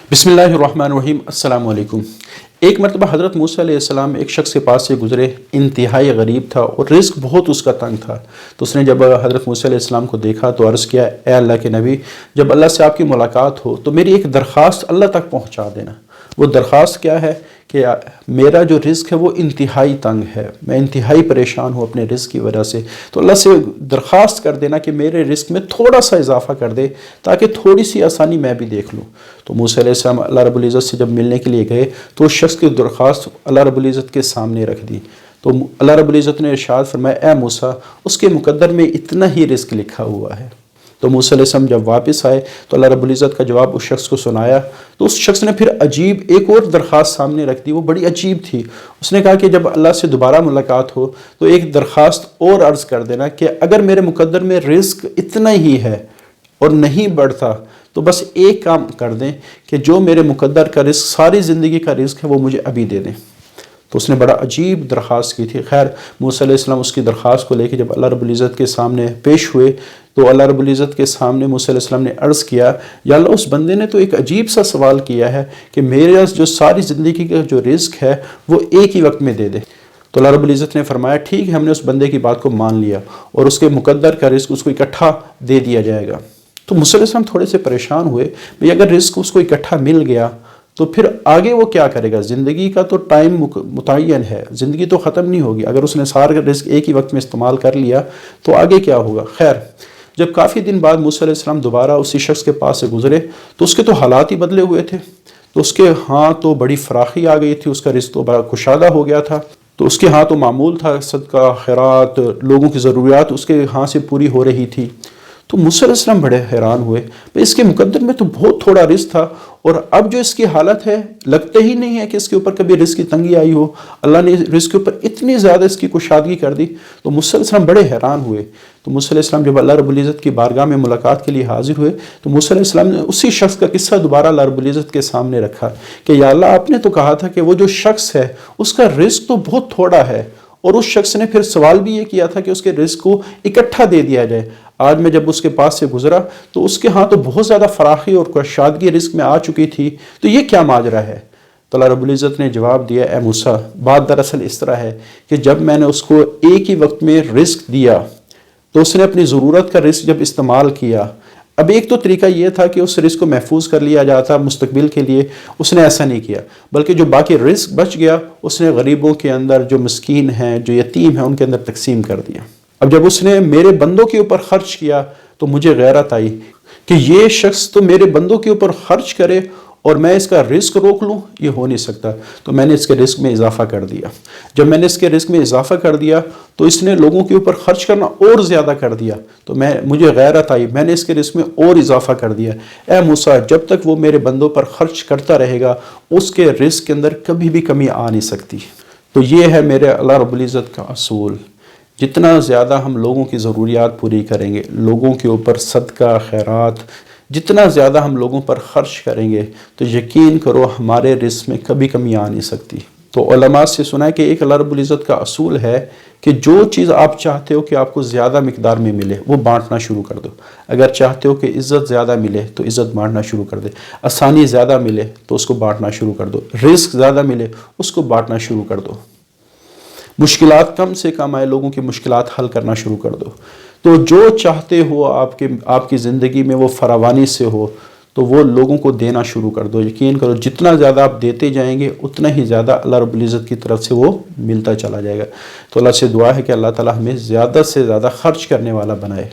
बिस्मिल्लाहिर्रहमानिर्रहीम। अस्सलाम वालेकुम। एक मरतबा हज़रत मूसा अलैहिस्सलाम एक शख्स के पास से गुज़रे, इंतहाई गरीब था और रिज़्क़ बहुत उसका तंग था। तो उसने जब हज़रत मूसा अलैहिस्सलाम को देखा तो अर्ज़ किया, ए अल्लाह के नबी, जब अल्लाह से आपकी मुलाकात हो तो मेरी एक दरख्वास्त अल्लाह तक पहुँचा देना। वो दरख्वास्त क्या है कि मेरा जो रिज़्क़ है वो इंतहाई तंग है, मैं इंतहाई परेशान हूँ अपने रिज़्क़ की वजह से। तो अल्लाह से दरख्वास्त कर देना कि मेरे रिज़्क़ में थोड़ा सा इजाफ़ा कर दे ताकि थोड़ी सी आसानी मैं भी देख लूँ। तो मूसा अलैहिस्सलाम अल्लाह रब्बुल इज़्ज़त से जब मिलने के लिए गए तो उस शख्स की दरख्वास्त अल्लाह रब्बुल इज़्ज़त के सामने रख दी। तो अल्लाह रब्बुल इज़्ज़त ने इरशाद फरमाया, ए मूसा, उसके मुक़द्दर में इतना ही रिज़्क़ लिखा हुआ है। तो मूसा अलैहिस्सलाम जब वापस आए तो अल्लाह रब्बुल इज़्ज़त का जवाब उस शख्स को सुनाया। तो उस शख्स ने फिर अजीब एक और दरख्वास्त सामने रख दी, वो बड़ी अजीब थी। उसने कहा कि जब अल्लाह से दोबारा मुलाकात हो तो एक दरख्वास्त और अर्ज़ कर देना कि अगर मेरे मुक़द्दर में रिज़्क़ इतना ही है और नहीं बढ़ता तो बस एक काम कर दें कि जो मेरे मुक़द्दर का रिज़्क़, सारी ज़िंदगी का रिज़्क़ है, वो मुझे अभी दे दें। तो उसने बड़ा अजीब दरख्वास्त की थी। खैर, मूसा अलैहिस्सलाम उसकी दरख्वास्त को लेकर जब अल्लाह रब्बुल इज़्ज़त के सामने पेश हुए तो अल्लाह रब्बुल इज़्ज़त के सामने मूसा अलैहिस्सलाम ने अर्ज़ किया, या अल्लाह, उस बंदे ने तो एक अजीब सा सवाल किया है कि मेरे जो सारी ज़िंदगी का जो रिज़्क़ है वो एक ही वक्त में दे दे। तो अल्लाह रब्बुल इज़्ज़त ने फरमाया, ठीक है, हमने उस बंदे की बात को मान लिया और उसके मुक़द्दर का रिज़्क़ उसको इकट्ठा दे दिया जाएगा। तो मूसा अलैहिस्सलाम थोड़े से परेशान हुए, भाई अगर रिज़्क़ उसको इकट्ठा मिल गया तो फिर आगे वो क्या करेगा? ज़िंदगी का तो टाइम मुतय्यन है, ज़िंदगी तो ख़त्म नहीं होगी। अगर उसने सारा रिज़्क़ एक ही वक्त में इस्तेमाल कर लिया तो आगे क्या होगा? खैर, जब काफ़ी दिन बाद मूसा अलैहिस्सलाम दोबारा उसी शख्स के पास से गुज़रे तो उसके तो हालात ही बदले हुए थे। तो उसके हाँ तो बड़ी फराखी आ गई थी, उसका रिज़्क़ तो बड़ा कुशादा हो गया था। तो उसके हाँ तो मामूल था, सदका खैरात, लोगों की ज़रूरियात उसके हाँ से पूरी हो रही थी। तो मूसा अलैहिस्सलाम बड़े हैरान हुए, भाई इसके मुक़द्दर में तो बहुत थोड़ा रिज़्क़ था और अब जो इसकी हालत है, लगते ही नहीं है कि इसके ऊपर कभी रिज़्क़ की तंगी आई हो। अल्लाह ने रिज़्क़ के ऊपर इतनी ज़्यादा इसकी कुशादगी कर दी। तो मूसा अलैहिस्सलाम बड़े हैरान हुए। तो मूसा अलैहिस्सलाम जब अल्लाह रब्बुल इज़्ज़त की बारगाह में मुलाकात के लिए हाजिर हुए तो मूसा अलैहिस्सलाम ने उसी शख्स का किस्सा दोबारा अल्लाह रब्बुल इज़्ज़त के सामने रखा कि या अल्लाह, आपने तो कहा था कि वो जो शख्स है उसका रिज़्क़ तो बहुत थोड़ा है, और उस शख्स ने फिर सवाल भी ये किया था कि उसके रिज़्क़ को इकट्ठा दे दिया जाए। आज मैं जब उसके पास से गुजरा तो उसके हाँ तो बहुत ज़्यादा फराखी और कुशादगी रिज़्क़ में आ चुकी थी, तो ये क्या माजरा है? तो अल्लाह रब्बुल इज़्ज़त ने जवाब दिया, ए मूसा, बात दरअसल इस तरह है कि जब मैंने उसको एक ही वक्त में रिज़्क़ दिया तो उसने अपनी ज़रूरत का रिज़्क़ जब इस्तेमाल किया, अब एक तो तरीका ये था कि उस रिज़्क़ को महफूज कर लिया जाता मुस्तकबिल के लिए, उसने ऐसा नहीं किया, बल्कि जो बाकी रिज़्क़ बच गया उसने गरीबों के अंदर, जो मस्कीन हैं, जो यतीम हैं, उनके अंदर तकसीम कर दिया। अब जब उसने मेरे बंदों के ऊपर खर्च किया तो मुझे गैरत आई कि ये शख्स तो मेरे बंदों के ऊपर खर्च करे और मैं इसका रिज़्क़ रोक लूँ, ये हो नहीं सकता। तो मैंने इसके रिज़्क़ में इजाफ़ा कर दिया। जब मैंने इसके रिज़्क़ में इजाफ़ा कर दिया तो इसने लोगों के ऊपर खर्च करना और ज़्यादा कर दिया। तो मुझे गैरत आई, मैंने इसके रिज़्क़ में और इजाफ़ा कर दिया। ए मूसा, जब तक वो मेरे बंदों पर खर्च करता रहेगा उसके रिज़्क़ के अंदर कभी भी कमी आ नहीं सकती। तो ये है मेरे अल्लाह रब्बुल इज़्ज़त का असूल। जितना ज़्यादा हम लोगों की ज़रूरियात पूरी करेंगे, लोगों के ऊपर सदका खैरात, जितना ज़्यादा हम लोगों पर ख़र्च करेंगे तो यकीन करो हमारे रिज़्क़ में कभी कमी आ नहीं सकती। तो उलमा से सुना है कि एक अल्लाह रब्बुल इज़्ज़त का असूल है कि जो चीज़ आप चाहते हो कि आपको ज़्यादा मिक़दार में मिले वो बांटना शुरू कर दो। अगर चाहते हो कि इज़्ज़त ज़्यादा मिले तो इज़्ज़त बांटना शुरू कर दे, आसानी ज़्यादा मिले तो उसको बांटना शुरू कर दो, रिज़्क़ ज़्यादा मिले उसको बांटना शुरू कर दो, मुश्किलात कम से कम आए, लोगों की मुश्किलात हल करना शुरू कर दो। तो जो चाहते हो आपकी ज़िंदगी में वो फरावानी से हो तो वो लोगों को देना शुरू कर दो। यकीन करो जितना ज़्यादा आप देते जाएंगे उतना ही ज़्यादा अल्लाह रब्बुल इज़्ज़त की तरफ से वो मिलता चला जाएगा। तो अल्लाह से दुआ है कि अल्लाह ताला हमें ज़्यादा से ज़्यादा खर्च करने वाला बनाए।